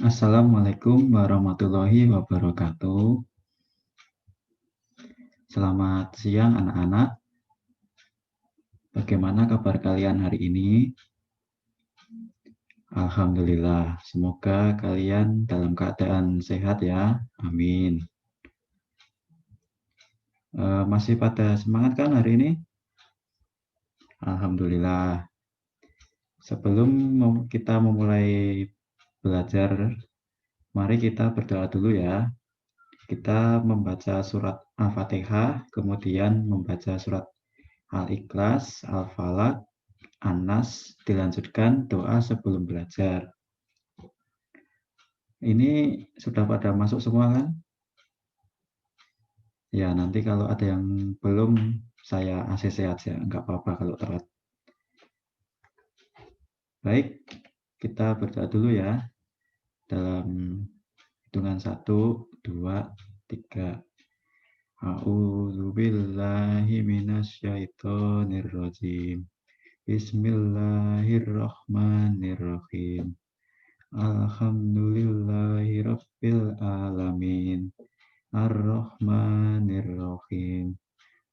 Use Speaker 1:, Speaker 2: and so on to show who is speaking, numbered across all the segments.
Speaker 1: Assalamualaikum warahmatullahi wabarakatuh. Selamat siang anak-anak. Bagaimana kabar kalian hari ini? Alhamdulillah, semoga kalian dalam keadaan sehat ya. Amin. Masih pada semangat kan hari ini? Alhamdulillah. Sebelum kita memulai belajar, mari kita berdoa dulu ya. Kita membaca surat Al-Fatihah, kemudian membaca surat Al-Ikhlas, Al-Falaq, An-Nas, dilanjutkan doa sebelum belajar. Ini sudah pada masuk semua kan? Ya, nanti kalau ada yang belum, saya ACC aja, nggak apa-apa kalau telat. Baik, kita berdoa dulu ya. Dalam hitungan 1, 2, 3. A'udzubillahi minasyaitonirrajim. Bismillahirrahmanirrahim. Alhamdulillahi rabbil alamin. Ar-Rahmanir-Rahim.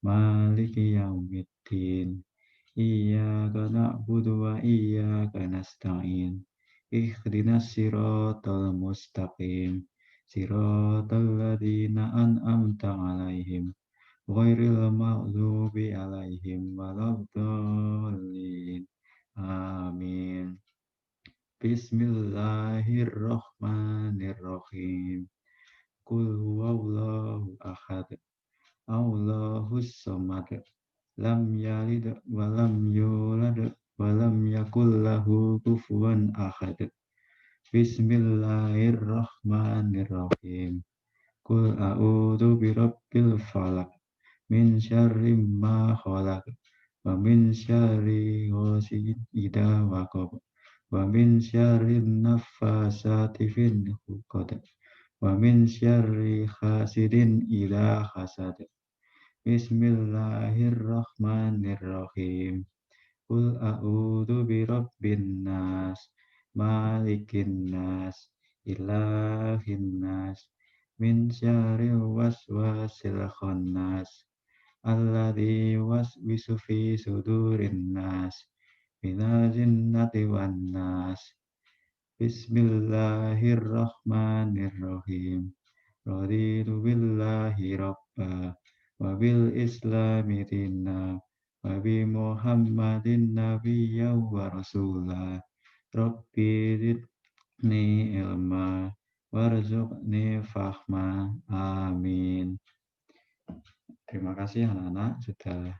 Speaker 1: Maliki yaumiddin. Iyyaka na'budu wa iyyaka nasta'in. Ihdinas siratal mustaqim. Siratal ladzina an'amta 'alaihim ghairil maghdubi 'alaihim waladdallin. Amin. Bismillahirrahmanirrahim. Qul huwallahu ahad. Allahus samad. Lam yalid wa lam yulad wa lam yakul lahu kufuwan ahad. Bismillahirrahmanirrahim. Qul a'udzu birabbil falaq min syarri ma khalaq wa min syarri ghasiqin idza waqab wa min syarri naffasati fil 'uqad wa min syarri hasidin idza hasad. Bismillahirrahmanirrahim. Qul a'udzu birabbin nas, malikin nas, ilahin nas, min syarril waswasil khannas, alladzi waswisu fi sudurin nas, minal jinnati wan nas. Bismillahirrahmanirrahim. Raditu billahi rabba wa bil islami dinna wa bi muhammadin nabiyya wa rasula. Rabbi zidni ilma warzuqni fahma. Amin. Terima kasih anak-anak sudah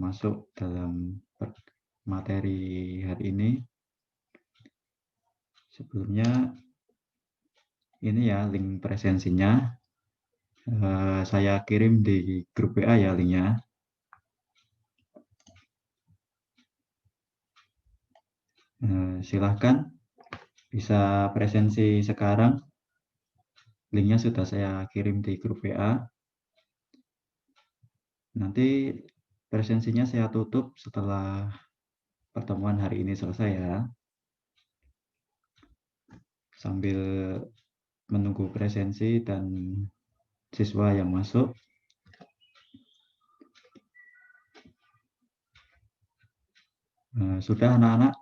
Speaker 1: masuk dalam materi hari ini. Sebelumnya ini ya link presensinya. Saya kirim di grup WA ya linknya. Silahkan bisa presensi sekarang. Linknya sudah saya kirim di grup WA. Nanti presensinya saya tutup setelah pertemuan hari ini selesai ya. Sambil menunggu presensi dan siswa yang masuk. Sudah anak-anak?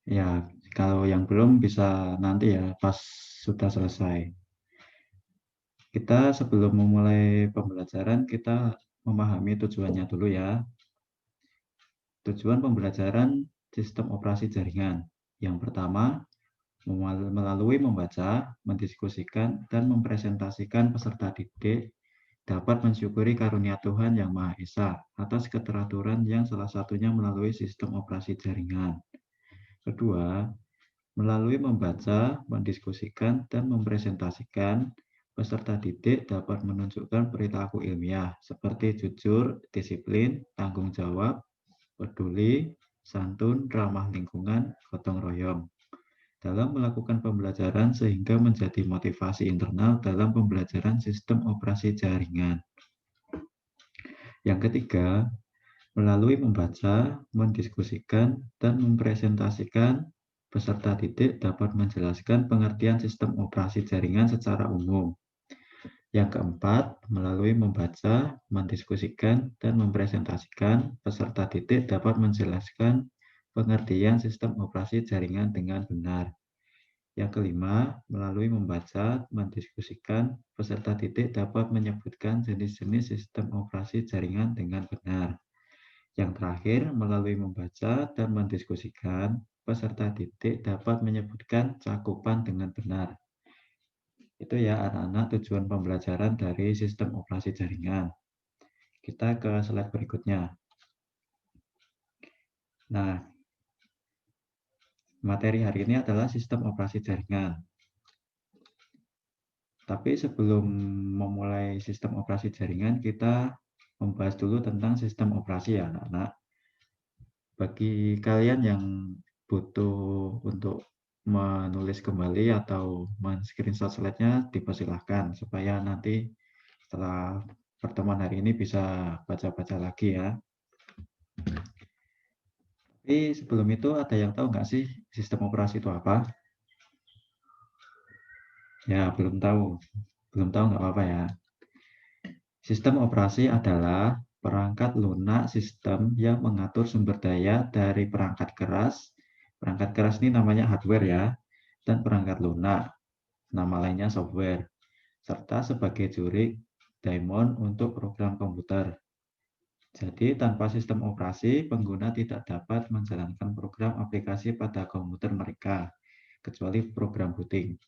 Speaker 1: Ya, kalau yang belum bisa nanti ya pas sudah selesai. Kita sebelum memulai pembelajaran, kita memahami tujuannya dulu ya. Tujuan pembelajaran sistem operasi jaringan. Yang pertama, melalui membaca, mendiskusikan, dan mempresentasikan peserta didik dapat mensyukuri karunia Tuhan Yang Maha Esa atas keteraturan yang salah satunya melalui sistem operasi jaringan. Kedua, melalui membaca, mendiskusikan, dan mempresentasikan, peserta didik dapat menunjukkan perilaku ilmiah seperti jujur, disiplin, tanggung jawab, peduli, santun, ramah lingkungan, gotong royong dalam melakukan pembelajaran sehingga menjadi motivasi internal dalam pembelajaran sistem operasi jaringan. Yang ketiga, Melalui membaca, mendiskusikan, dan mempresentasikan, peserta didik dapat menjelaskan pengertian sistem operasi jaringan secara umum. Yang keempat, melalui membaca, mendiskusikan, dan mempresentasikan, peserta didik dapat menjelaskan pengertian sistem operasi jaringan dengan benar. Yang kelima, melalui membaca, mendiskusikan, peserta didik dapat menyebutkan jenis-jenis sistem operasi jaringan dengan benar. Yang terakhir, melalui membaca dan mendiskusikan, peserta didik dapat menyebutkan cakupan dengan benar. Itu ya anak-anak tujuan pembelajaran dari sistem operasi jaringan. Kita ke slide berikutnya. Nah, materi hari ini adalah sistem operasi jaringan. Tapi sebelum memulai sistem operasi jaringan, kita membahas dulu tentang sistem operasi ya anak-anak. Bagi kalian yang butuh untuk menulis kembali atau men-screenshot slide-nya, dipersilahkan supaya nanti setelah pertemuan hari ini bisa baca-baca lagi ya. Tapi sebelum itu ada yang tahu nggak sih sistem operasi itu apa? Ya, belum tahu. Belum tahu nggak apa-apa ya. Sistem operasi adalah perangkat lunak sistem yang mengatur sumber daya dari perangkat keras. Perangkat keras ini namanya hardware ya, dan perangkat lunak, nama lainnya software, serta sebagai juri daemon untuk program komputer. Jadi tanpa sistem operasi, pengguna tidak dapat menjalankan program aplikasi pada komputer mereka, kecuali program booting.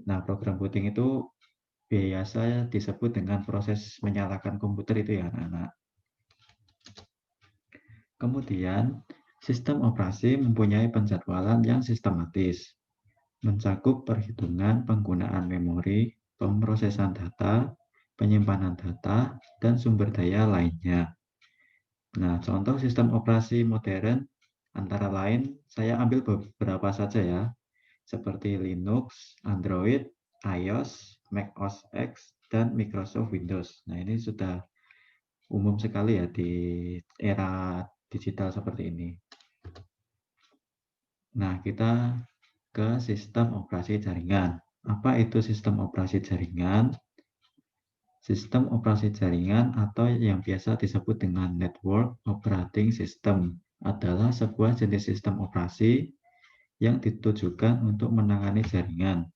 Speaker 1: Nah, program booting itu biasa disebut dengan proses menyalakan komputer itu ya anak-anak. Kemudian, sistem operasi mempunyai penjadwalan yang sistematis, mencakup perhitungan penggunaan memori, pemrosesan data, penyimpanan data, dan sumber daya lainnya. Nah, contoh sistem operasi modern antara lain saya ambil beberapa saja ya, seperti Linux, Android, iOS, Mac OS X, dan Microsoft Windows. Nah, ini sudah umum sekali ya di era digital seperti ini. Nah, kita ke sistem operasi jaringan. Apa itu sistem operasi jaringan? Sistem operasi jaringan atau yang biasa disebut dengan Network Operating System adalah sebuah jenis sistem operasi yang ditujukan untuk menangani jaringan.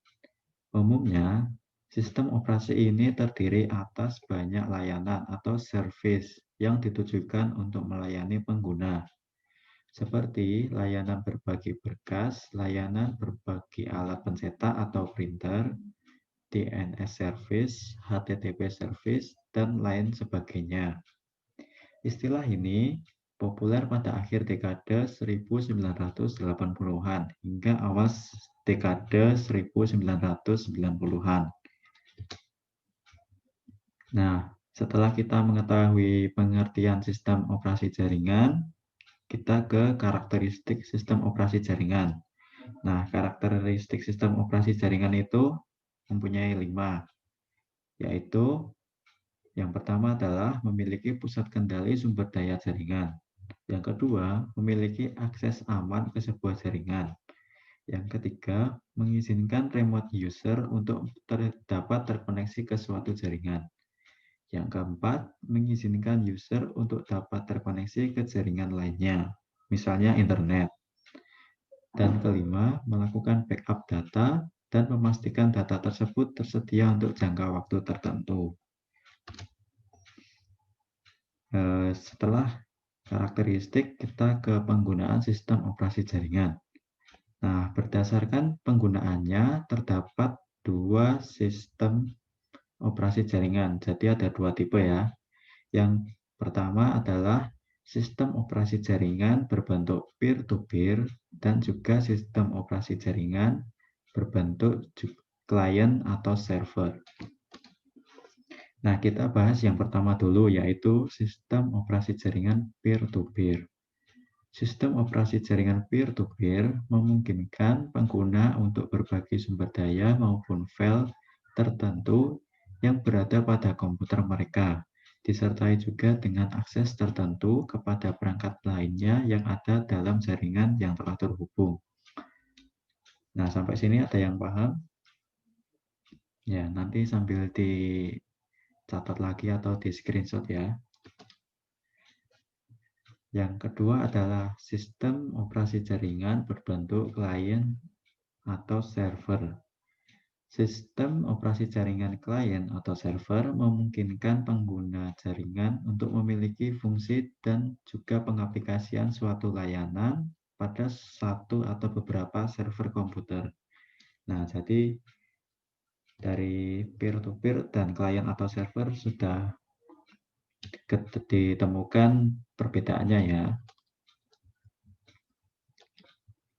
Speaker 1: Umumnya, sistem operasi ini terdiri atas banyak layanan atau service yang ditujukan untuk melayani pengguna, seperti layanan berbagi berkas, layanan berbagi alat pencetak atau printer, DNS service, HTTP service, dan lain sebagainya. Istilah ini populer pada akhir dekade 1980-an hingga awal dekade 1990-an. Nah, setelah kita mengetahui pengertian sistem operasi jaringan, kita ke karakteristik sistem operasi jaringan. Nah, karakteristik sistem operasi jaringan itu mempunyai 5, yaitu yang pertama adalah memiliki pusat kendali sumber daya jaringan. Yang kedua, memiliki akses aman ke sebuah jaringan. Yang ketiga, mengizinkan remote user untuk dapat terkoneksi ke suatu jaringan. Yang keempat, mengizinkan user untuk dapat terkoneksi ke jaringan lainnya, misalnya internet. Dan kelima, melakukan backup data dan memastikan data tersebut tersedia untuk jangka waktu tertentu. Setelah karakteristik, kita ke penggunaan sistem operasi jaringan. Nah, berdasarkan penggunaannya, terdapat 2 sistem operasi jaringan. Jadi ada 2 tipe ya. Yang pertama adalah sistem operasi jaringan berbentuk peer-to-peer dan juga sistem operasi jaringan berbentuk klien atau server. Nah, kita bahas yang pertama dulu, yaitu sistem operasi jaringan peer-to-peer. Sistem operasi jaringan peer-to-peer memungkinkan pengguna untuk berbagi sumber daya maupun file tertentu yang berada pada komputer mereka disertai juga dengan akses tertentu kepada perangkat lainnya yang ada dalam jaringan yang telah terhubung. Nah, sampai sini ada yang paham? Ya, nanti sambil dicatat lagi atau di screenshot ya. Yang kedua adalah sistem operasi jaringan berbentuk klien atau server. Sistem operasi jaringan klien atau server memungkinkan pengguna jaringan untuk memiliki fungsi dan juga pengaplikasian suatu layanan pada satu atau beberapa server komputer. Nah, jadi dari peer-to-peer dan klien atau server sudah ditemukan perbedaannya ya.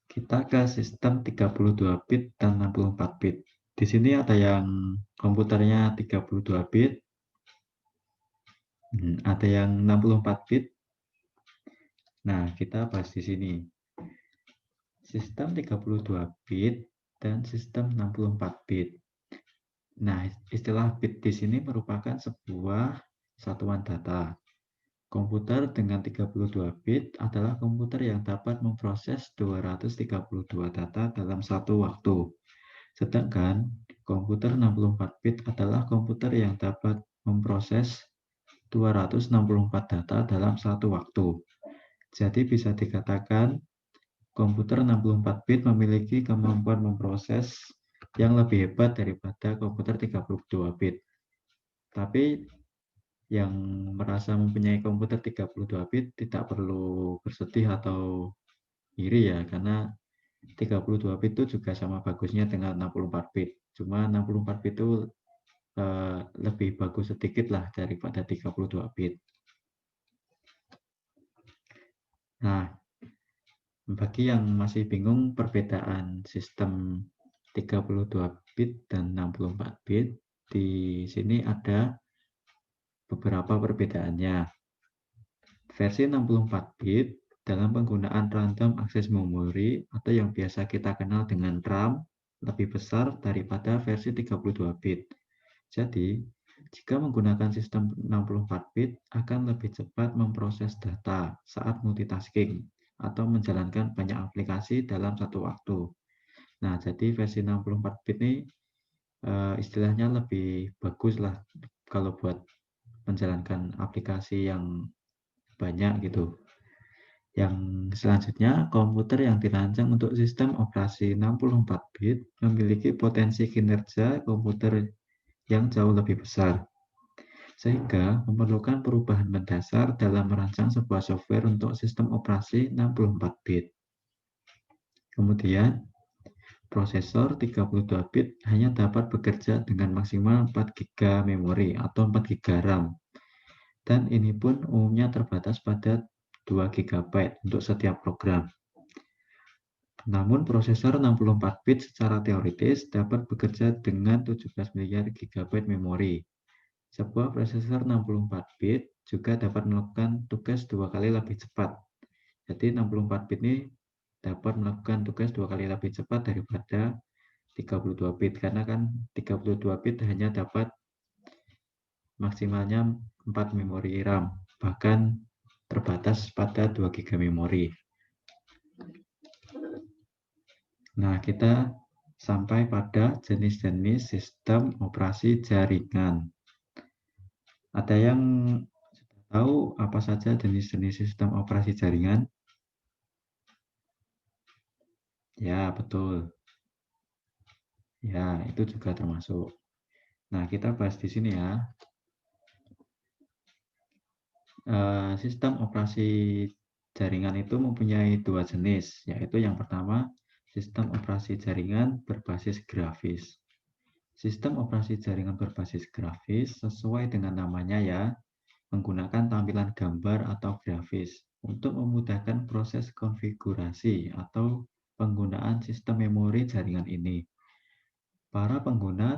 Speaker 1: Kita ke sistem 32 bit dan 64 bit. Di sini ada yang komputernya 32 bit, ada yang 64 bit. Nah, kita bahas di sini. Sistem 32 bit dan sistem 64 bit. Nah, istilah bit di sini merupakan sebuah satuan data. Komputer dengan 32 bit adalah komputer yang dapat memproses 232 data dalam satu waktu. Sedangkan komputer 64 bit adalah komputer yang dapat memproses 264 data dalam satu waktu. Jadi bisa dikatakan komputer 64 bit memiliki kemampuan memproses yang lebih hebat daripada komputer 32 bit. Tapi yang merasa mempunyai komputer 32 bit tidak perlu bersedih atau iri ya, karena 32 bit itu juga sama bagusnya dengan 64 bit. Cuma 64 bit itu lebih bagus sedikit lah daripada 32 bit. Nah, bagi yang masih bingung perbedaan sistem 32 bit dan 64 bit, di sini ada beberapa perbedaannya. Versi 64 bit dalam penggunaan random access memory atau yang biasa kita kenal dengan RAM lebih besar daripada versi 32 bit. Jadi, jika menggunakan sistem 64 bit akan lebih cepat memproses data saat multitasking atau menjalankan banyak aplikasi dalam satu waktu. Nah, jadi versi 64 bit ini istilahnya lebih bagus lah kalau buat menjalankan aplikasi yang banyak gitu. Yang selanjutnya, komputer yang dirancang untuk sistem operasi 64 bit memiliki potensi kinerja komputer yang jauh lebih besar, sehingga memerlukan perubahan mendasar dalam merancang sebuah software untuk sistem operasi 64 bit. Kemudian, prosesor 32 bit hanya dapat bekerja dengan maksimal 4 GB memori atau 4 GB RAM. Dan ini pun umumnya terbatas pada 2 GB untuk setiap program. Namun prosesor 64 bit secara teoritis dapat bekerja dengan 17 miliar GB memori. Sebuah prosesor 64 bit juga dapat melakukan tugas 2 kali lebih cepat. Jadi 64 bit ini dapat melakukan tugas 2 kali lebih cepat daripada 32 bit, karena kan 32 bit hanya dapat maksimalnya 4 memori RAM, bahkan terbatas pada 2 GB memori. Nah, kita sampai pada jenis-jenis sistem operasi jaringan. Ada yang sudah tahu apa saja jenis-jenis sistem operasi jaringan? Ya, betul. Ya, itu juga termasuk. Nah, kita bahas di sini ya. Sistem operasi jaringan itu mempunyai dua jenis, yaitu yang pertama, sistem operasi jaringan berbasis grafis. Sistem operasi jaringan berbasis grafis sesuai dengan namanya ya, menggunakan tampilan gambar atau grafis untuk memudahkan proses konfigurasi atau penggunaan sistem memori jaringan ini. Para pengguna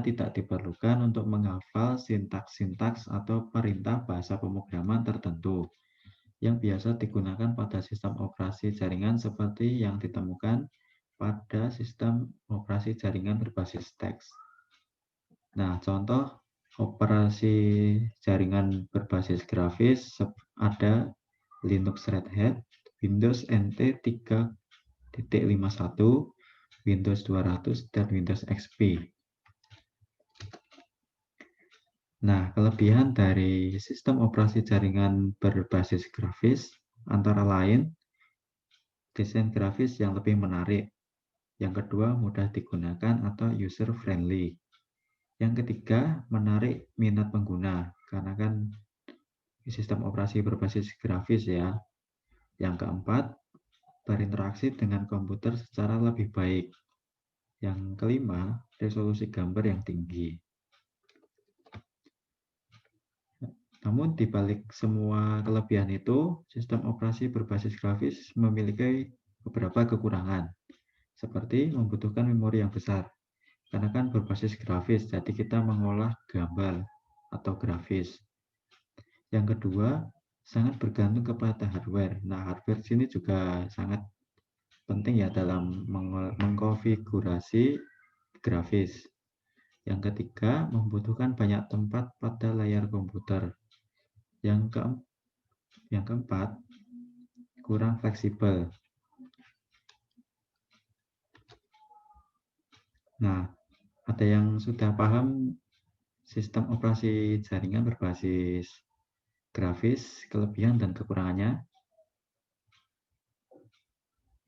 Speaker 1: tidak diperlukan untuk menghafal sintaks-sintaks atau perintah bahasa pemrograman tertentu yang biasa digunakan pada sistem operasi jaringan seperti yang ditemukan pada sistem operasi jaringan berbasis teks. Nah, contoh operasi jaringan berbasis grafis ada Linux Red Hat, Windows NT 3.51, Windows 200, dan Windows XP. Nah, kelebihan dari sistem operasi jaringan berbasis grafis antara lain desain grafis yang lebih menarik. Yang kedua, mudah digunakan atau user friendly. Yang ketiga, menarik minat pengguna karena kan sistem operasi berbasis grafis ya. Yang keempat, berinteraksi dengan komputer secara lebih baik. Yang kelima, resolusi gambar yang tinggi. Namun di balik semua kelebihan itu, sistem operasi berbasis grafis memiliki beberapa kekurangan, seperti membutuhkan memori yang besar. Karena kan berbasis grafis, jadi kita mengolah gambar atau grafis. Yang kedua, sangat bergantung kepada hardware. Nah, hardware sini juga sangat penting ya dalam mengkonfigurasi grafis. Yang ketiga, membutuhkan banyak tempat pada layar komputer. Yang keempat, kurang fleksibel. Nah, ada yang sudah paham sistem operasi jaringan berbasis grafis, kelebihan dan kekurangannya?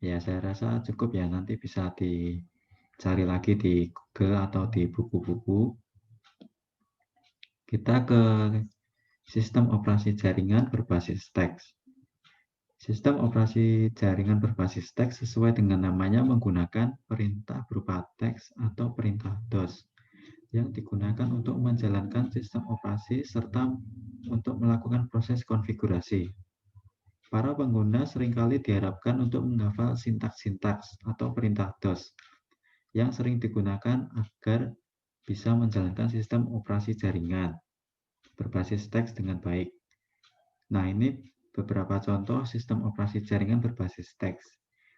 Speaker 1: Ya, saya rasa cukup ya, nanti bisa dicari lagi di Google atau di buku-buku. Kita ke sistem operasi jaringan berbasis teks. Sistem operasi jaringan berbasis teks sesuai dengan namanya menggunakan perintah berupa teks atau perintah DOS yang digunakan untuk menjalankan sistem operasi serta untuk melakukan proses konfigurasi. Para pengguna seringkali diharapkan untuk menghafal sintaks-sintaks atau perintah DOS yang sering digunakan agar bisa menjalankan sistem operasi jaringan berbasis teks dengan baik. Nah, ini beberapa contoh sistem operasi jaringan berbasis teks.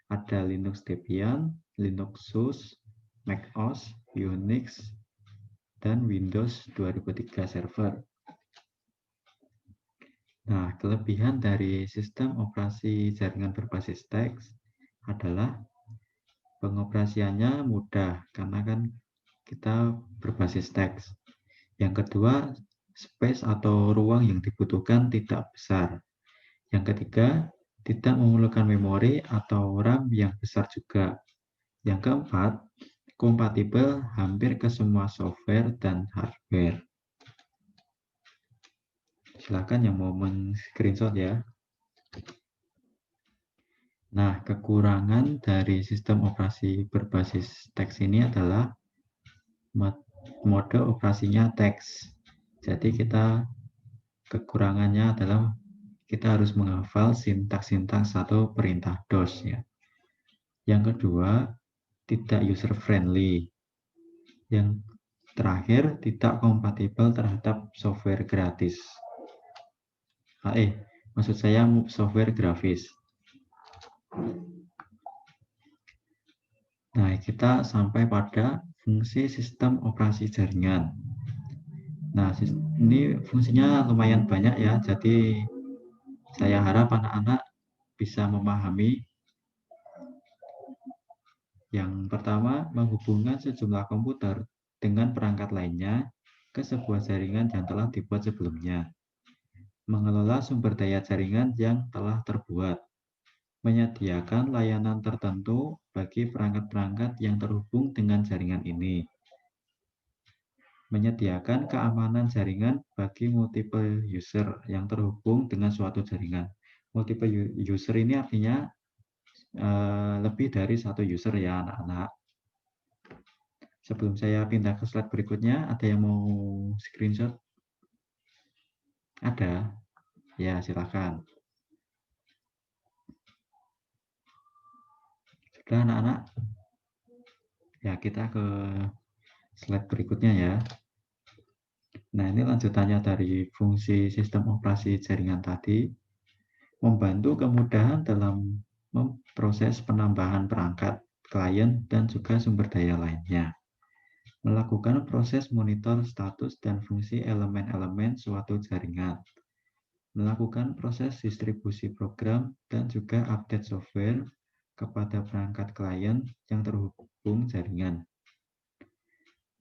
Speaker 1: Ada Linux Debian, Linux SUSE, Mac OS, Unix, dan Windows 2003 Server. Nah, kelebihan dari sistem operasi jaringan berbasis teks adalah pengoperasiannya mudah karena kan kita berbasis teks. Yang kedua, space atau ruang yang dibutuhkan tidak besar. Yang ketiga, tidak memerlukan memori atau RAM yang besar juga. Yang keempat, kompatibel hampir ke semua software dan hardware. Silakan yang mau men-screenshot ya. Nah, kekurangan dari sistem operasi berbasis teks ini adalah mode operasinya teks. Jadi kekurangannya adalah kita harus menghafal sintaks-sintaks atau perintah DOS ya. Yang kedua, tidak user friendly. Yang terakhir, tidak kompatibel terhadap software gratis. Maksud saya software grafis. Nah, kita sampai pada fungsi sistem operasi jaringan. Nah, ini fungsinya lumayan banyak ya, jadi saya harap anak-anak bisa memahami. Yang pertama, menghubungkan sejumlah komputer dengan perangkat lainnya ke sebuah jaringan yang telah dibuat sebelumnya. Mengelola sumber daya jaringan yang telah terbuat. Menyediakan layanan tertentu bagi perangkat-perangkat yang terhubung dengan jaringan ini. Menyediakan keamanan jaringan bagi multiple user yang terhubung dengan suatu jaringan. Multiple user ini artinya lebih dari satu user ya anak-anak. Sebelum saya pindah ke slide berikutnya, ada yang mau screenshot? Ada? Ya, silakan. Sudah anak-anak? Ya, kita ke slide berikutnya ya. Nah, ini lanjutannya dari fungsi sistem operasi jaringan tadi. Membantu kemudahan dalam memproses penambahan perangkat, klien, dan juga sumber daya lainnya. Melakukan proses monitor status dan fungsi elemen-elemen suatu jaringan. Melakukan proses distribusi program dan juga update software kepada perangkat klien yang terhubung jaringan.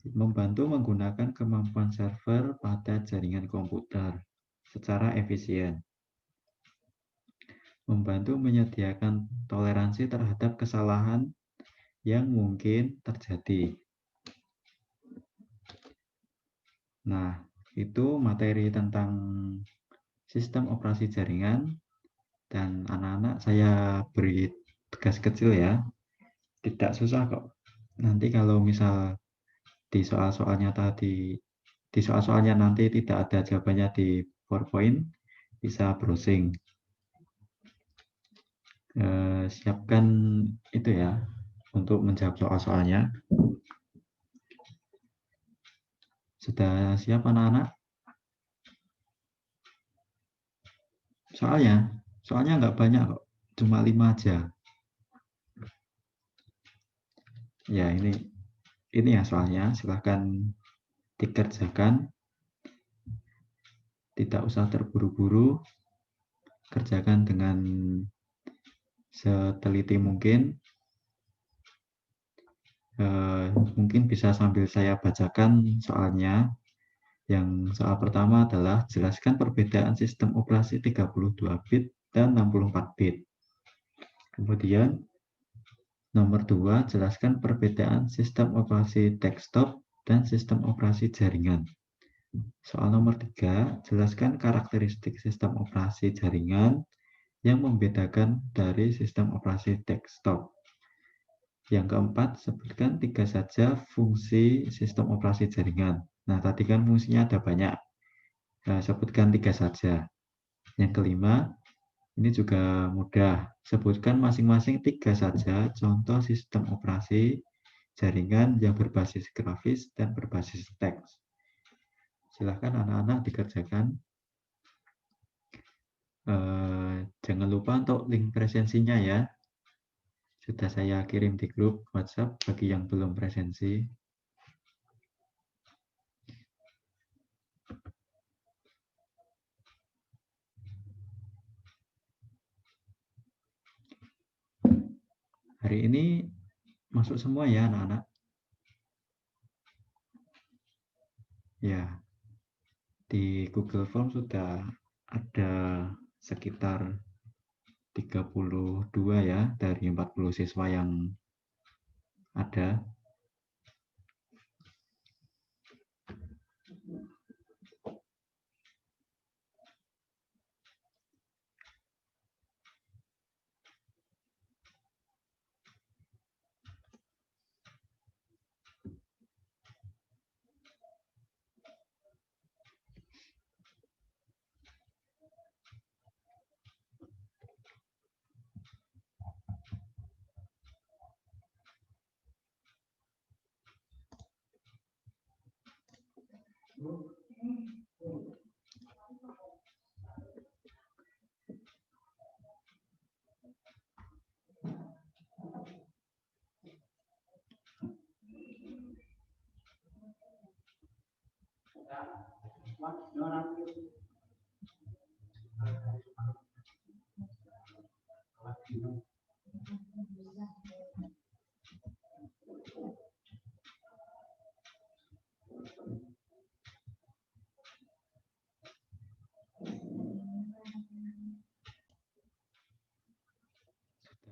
Speaker 1: Membantu menggunakan kemampuan server pada jaringan komputer secara efisien. Membantu menyediakan toleransi terhadap kesalahan yang mungkin terjadi. Nah, itu materi tentang sistem operasi jaringan, dan anak-anak saya beri tugas kecil ya, tidak susah kok. Nanti kalau misal di soal-soalnya nanti tidak ada jawabannya di PowerPoint, bisa browsing. Siapkan itu ya untuk menjawab soal-soalnya. Sudah siap anak-anak? Soalnya nggak banyak kok, cuma 5 aja. Ya, ini ya soalnya, silahkan dikerjakan. Tidak usah terburu-buru, kerjakan dengan seteliti mungkin. Mungkin bisa sambil saya bacakan soalnya. Yang soal pertama adalah jelaskan perbedaan sistem operasi 32 bit dan 64 bit. Kemudian nomor 2, jelaskan perbedaan sistem operasi desktop dan sistem operasi jaringan. Soal nomor 3, jelaskan karakteristik sistem operasi jaringan yang membedakan dari sistem operasi desktop. Yang keempat, sebutkan 3 saja fungsi sistem operasi jaringan. Nah, tadi kan fungsinya ada banyak. Nah, sebutkan 3 saja. Yang kelima, ini juga mudah. Sebutkan masing-masing 3 saja contoh sistem operasi jaringan yang berbasis grafis dan berbasis teks. Silahkan anak-anak dikerjakan. Jangan lupa untuk link presensinya ya. Sudah saya kirim di grup WhatsApp bagi yang belum presensi. Hari ini masuk semua ya anak-anak. Ya, di Google Form sudah ada sekitar 32 ya dari 40 siswa yang ada.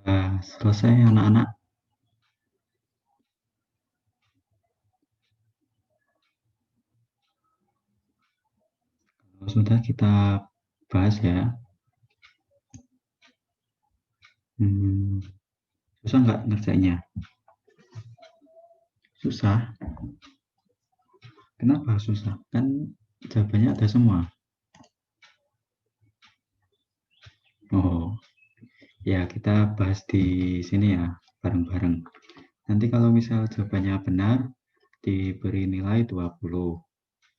Speaker 1: Sudah selesai anak-anak. Kalau sudah kita bahas ya. Susah nggak ngerjainnya? Susah. Kenapa susah? Kan jawabannya ada semua. Oh, ya kita bahas di sini ya, bareng-bareng. Nanti kalau misal jawabannya benar, diberi nilai 20.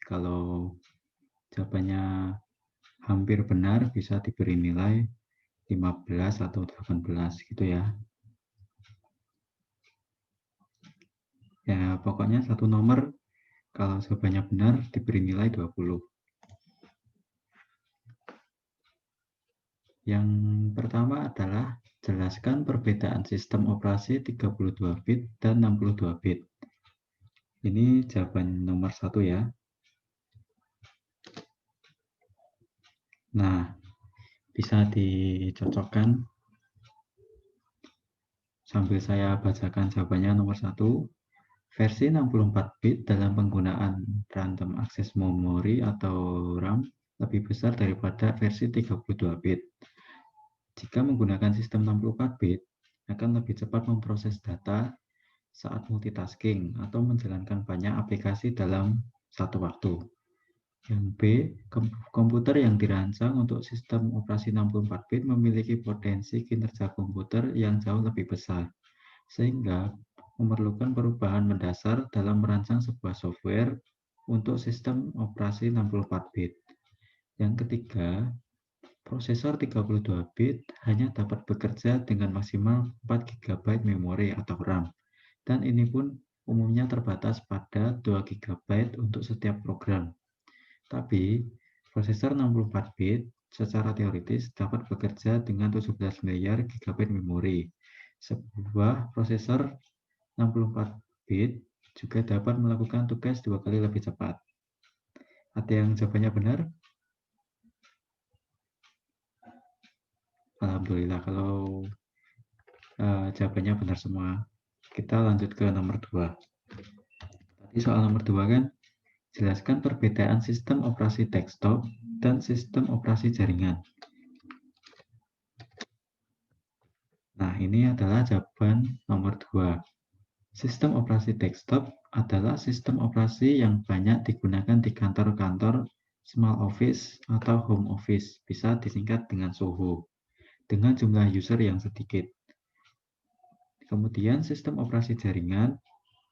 Speaker 1: Kalau jawabannya hampir benar, bisa diberi nilai 15 atau 18 gitu ya. Ya, pokoknya satu nomor kalau jawabannya benar diberi nilai 20. Yang pertama adalah jelaskan perbedaan sistem operasi 32 bit dan 62 bit. Ini jawaban nomor 1 ya. Nah, bisa dicocokkan sambil saya bacakan jawabannya. Nomor 1, versi 64 bit dalam penggunaan random access memory atau RAM lebih besar daripada versi 32 bit. Jika menggunakan sistem 64 bit, akan lebih cepat memproses data saat multitasking atau menjalankan banyak aplikasi dalam satu waktu. Yang B, komputer yang dirancang untuk sistem operasi 64 bit memiliki potensi kinerja komputer yang jauh lebih besar, sehingga memerlukan perubahan mendasar dalam merancang sebuah software untuk sistem operasi 64 bit. Yang ketiga, prosesor 32 bit hanya dapat bekerja dengan maksimal 4 GB memori atau RAM, dan ini pun umumnya terbatas pada 2 GB untuk setiap program. Tapi, prosesor 64 bit secara teoritis dapat bekerja dengan 17 miliar GB memori. Sebuah prosesor 64 bit juga dapat melakukan tugas 2 kali lebih cepat. Ada yang jawabannya benar? Alhamdulillah, kalau jawabannya benar semua. Kita lanjut ke nomor 2. Tadi soal nomor 2 kan, jelaskan perbedaan sistem operasi desktop dan sistem operasi jaringan. Nah, ini adalah jawaban nomor 2. Sistem operasi desktop adalah sistem operasi yang banyak digunakan di kantor-kantor, small office, atau home office, bisa disingkat dengan SOHO, dengan jumlah user yang sedikit. Kemudian sistem operasi jaringan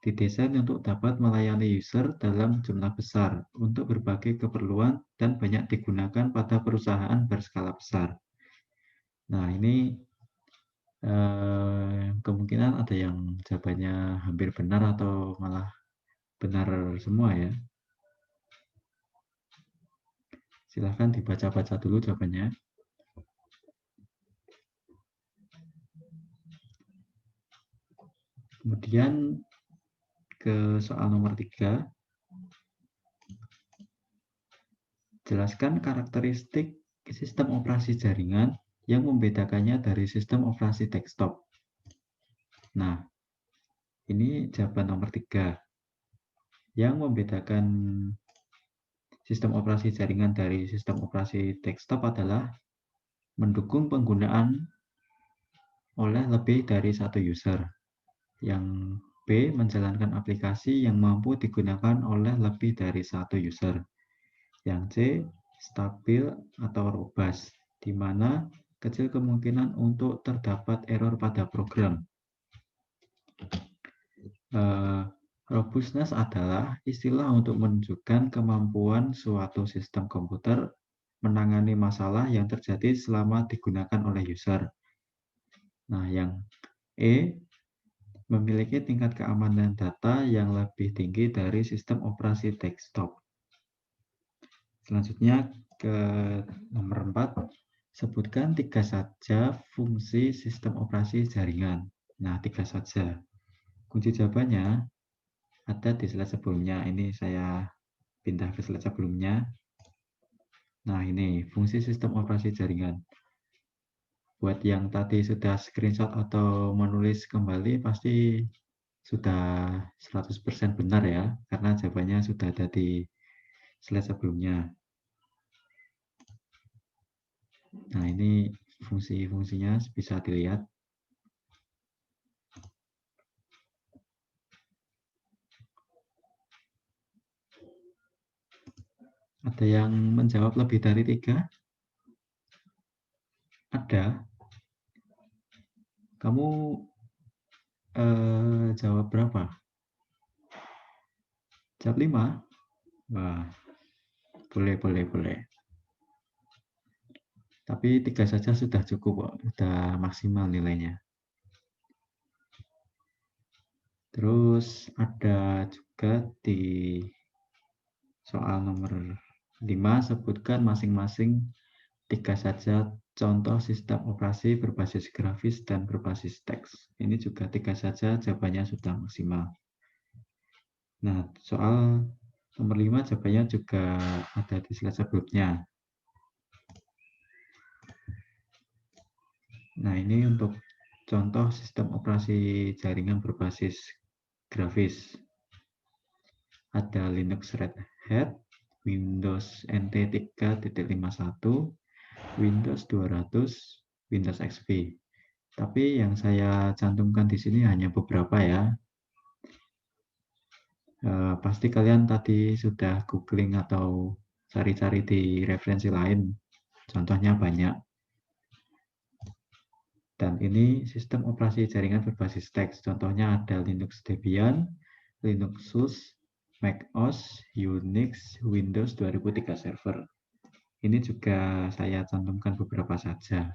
Speaker 1: didesain untuk dapat melayani user dalam jumlah besar untuk berbagai keperluan dan banyak digunakan pada perusahaan berskala besar. Nah, ini kemungkinan ada yang jawabannya hampir benar atau malah benar semua ya. Silahkan dibaca-baca dulu jawabannya. Kemudian ke soal nomor 3. Jelaskan karakteristik sistem operasi jaringan yang membedakannya dari sistem operasi desktop. Nah, ini jawaban nomor 3. Yang membedakan sistem operasi jaringan dari sistem operasi desktop adalah mendukung penggunaan oleh lebih dari satu user. Yang B, menjalankan aplikasi yang mampu digunakan oleh lebih dari satu user. Yang C, stabil atau robust, di mana kecil kemungkinan untuk terdapat error pada program. Robustness adalah istilah untuk menunjukkan kemampuan suatu sistem komputer menangani masalah yang terjadi selama digunakan oleh user. Nah, yang E, memiliki tingkat keamanan data yang lebih tinggi dari sistem operasi desktop. Selanjutnya ke nomor 4, sebutkan 3 saja fungsi sistem operasi jaringan. Nah, 3 saja. Kunci jawabannya ada di slide sebelumnya. Ini saya pindah ke slide sebelumnya. Nah, ini fungsi sistem operasi jaringan. Buat yang tadi sudah screenshot atau menulis kembali, pasti sudah 100% benar ya, karena jawabannya sudah ada di slide sebelumnya. Nah, ini fungsi-fungsinya bisa dilihat. Ada yang menjawab lebih dari 3? Ada. Kamu jawab berapa? Jawab 5? Wah, boleh. Tapi 3 saja sudah cukup kok, sudah maksimal nilainya. Terus ada juga di soal nomor 5, sebutkan masing-masing 3 saja contoh sistem operasi berbasis grafis dan berbasis teks. Ini juga 3 saja, jawabannya sudah maksimal. Nah, soal nomor 5 jawabannya juga ada di slide sebelumnya. Nah, ini untuk contoh sistem operasi jaringan berbasis grafis. Ada Linux Red Hat, Windows NT 3.51, Windows 200, Windows XP. Tapi yang saya cantumkan di sini hanya beberapa ya. Pasti kalian tadi sudah googling atau cari-cari di referensi lain. Contohnya banyak. Dan ini sistem operasi jaringan berbasis teks. Contohnya ada Linux Debian, Linux SUSE, Mac OS, Unix, Windows 2003 Server. Ini juga saya cantumkan beberapa saja.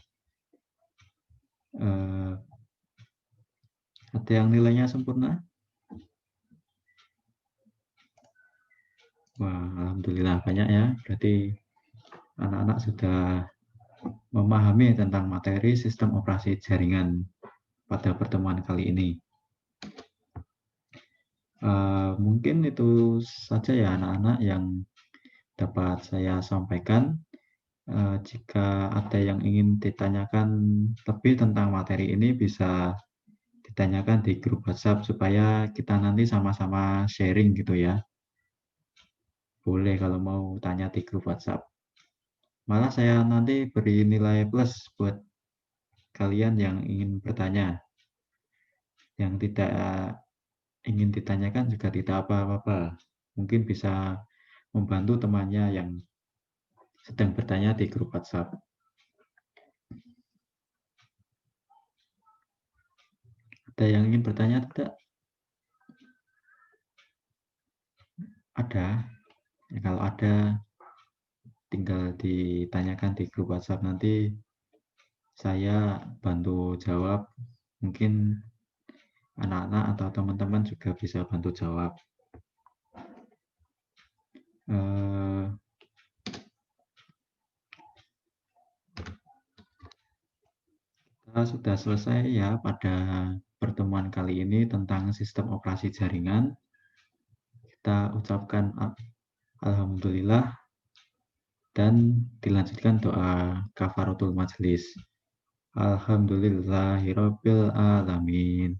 Speaker 1: Ada yang nilainya sempurna? Wah, alhamdulillah banyak ya. Berarti anak-anak sudah memahami tentang materi sistem operasi jaringan pada pertemuan kali ini. Mungkin itu saja ya anak-anak yang dapat saya sampaikan. Jika ada yang ingin ditanyakan lebih tentang materi ini, bisa ditanyakan di grup WhatsApp supaya kita nanti sama-sama sharing gitu ya. Boleh kalau mau tanya di grup WhatsApp. Malah saya nanti beri nilai plus buat kalian yang ingin bertanya. Yang tidak ingin ditanyakan juga tidak apa-apa. Mungkin bisa membantu temannya yang sedang bertanya di grup WhatsApp. Ada yang ingin bertanya tidak? Ada. Ya, kalau ada, tinggal ditanyakan di grup WhatsApp. Nanti saya bantu jawab. Mungkin anak-anak atau teman-teman juga bisa bantu jawab. Kita sudah selesai ya pada pertemuan kali ini tentang sistem operasi jaringan. Kita ucapkan alhamdulillah dan dilanjutkan doa kafaratul majelis. Alhamdulillahirabbil alamin.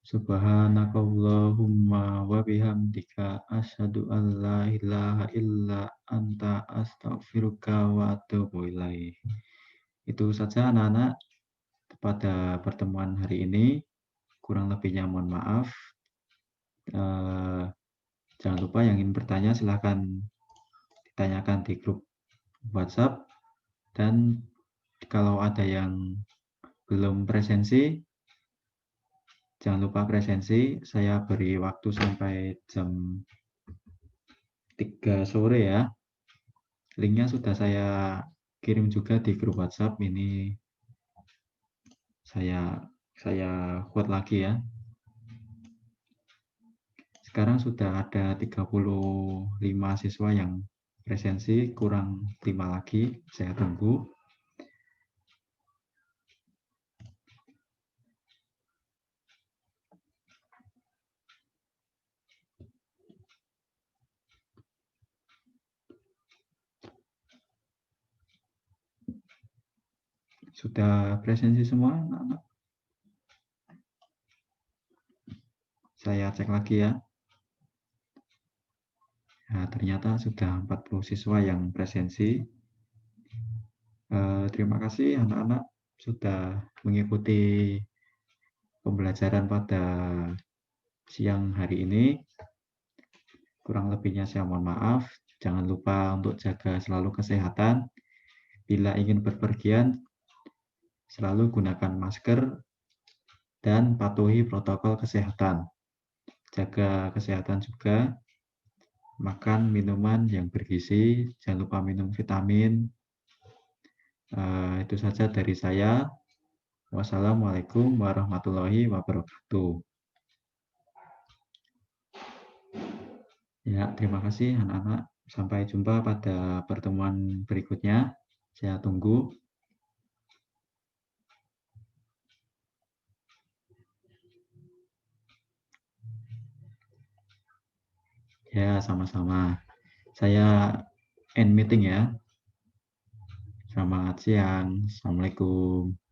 Speaker 1: Subhanakallahumma wa bihamdika asyhadu an la ilaha illa anta astaghfiruka wa atubu ilaik. Itu saja anak-anak pada pertemuan hari ini. Kurang lebihnya mohon maaf. Jangan lupa yang ingin bertanya silahkan ditanyakan di grup WhatsApp. Dan kalau ada yang belum presensi, jangan lupa presensi. Saya beri waktu sampai jam 3 sore ya. Linknya sudah saya kirim juga di grup WhatsApp. Ini saya quote lagi ya. Sekarang sudah ada 35 siswa yang presensi, kurang 5 lagi. Saya tunggu. Sudah presensi semua anak-anak? Saya cek lagi ya. Nah, ternyata sudah 40 siswa yang presensi. Terima kasih anak-anak sudah mengikuti pembelajaran pada siang hari ini. Kurang lebihnya saya mohon maaf. Jangan lupa untuk jaga selalu kesehatan. Bila ingin berpergian, selalu gunakan masker dan patuhi protokol kesehatan. Jaga kesehatan juga. Makan minuman yang bergizi, jangan lupa minum vitamin. Itu saja dari saya. Wassalamualaikum warahmatullahi wabarakatuh. Ya, terima kasih anak-anak. Sampai jumpa pada pertemuan berikutnya. Saya tunggu. Ya, sama-sama. Saya end meeting ya. Selamat siang. Assalamualaikum.